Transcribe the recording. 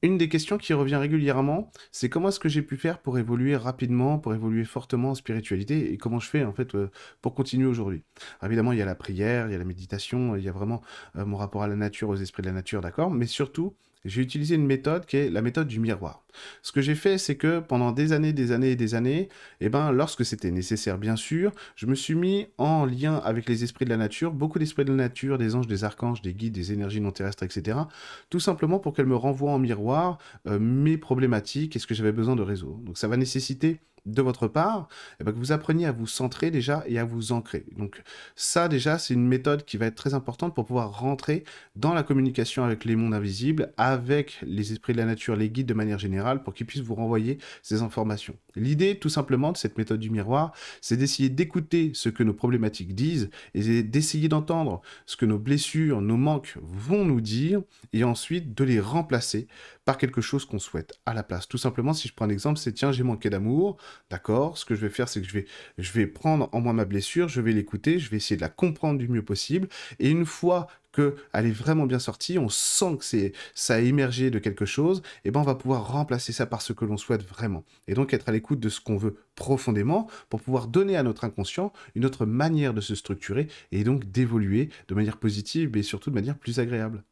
Une des questions qui revient régulièrement, c'est comment est-ce que j'ai pu faire pour évoluer rapidement, pour évoluer fortement en spiritualité et comment je fais en fait pour continuer aujourd'hui. Alors évidemment, il y a la prière, il y a la méditation, il y a vraiment mon rapport à la nature, aux esprits de la nature, d'accord? Mais surtout, j'ai utilisé une méthode qui est la méthode du miroir. Ce que j'ai fait, c'est que pendant des années et des années, eh ben, lorsque c'était nécessaire, bien sûr, je me suis mis en lien avec les esprits de la nature, beaucoup d'esprits de la nature, des anges, des archanges, des guides, des énergies non terrestres, etc. Tout simplement pour qu'elles me renvoient en miroir mes problématiques et ce que j'avais besoin de résoudre. Donc ça va nécessiter de votre part, eh ben, que vous appreniez à vous centrer déjà et à vous ancrer. Donc ça déjà, c'est une méthode qui va être très importante pour pouvoir rentrer dans la communication avec les mondes invisibles, avec les esprits de la nature, les guides de manière générale, pour qu'ils puissent vous renvoyer ces informations. L'idée, tout simplement, de cette méthode du miroir, c'est d'essayer d'écouter ce que nos problématiques disent et d'essayer d'entendre ce que nos blessures, nos manques vont nous dire, et ensuite de les remplacer par quelque chose qu'on souhaite à la place. Tout simplement, si je prends un exemple, c'est tiens, j'ai manqué d'amour, d'accord, ce que je vais faire, c'est que je vais prendre en moi ma blessure, je vais l'écouter, je vais essayer de la comprendre du mieux possible, et une fois qu'elle est vraiment bien sortie, on sent que ça a émergé de quelque chose, et ben on va pouvoir remplacer ça par ce que l'on souhaite vraiment. Et donc être à l'écoute de ce qu'on veut profondément pour pouvoir donner à notre inconscient une autre manière de se structurer et donc d'évoluer de manière positive et surtout de manière plus agréable.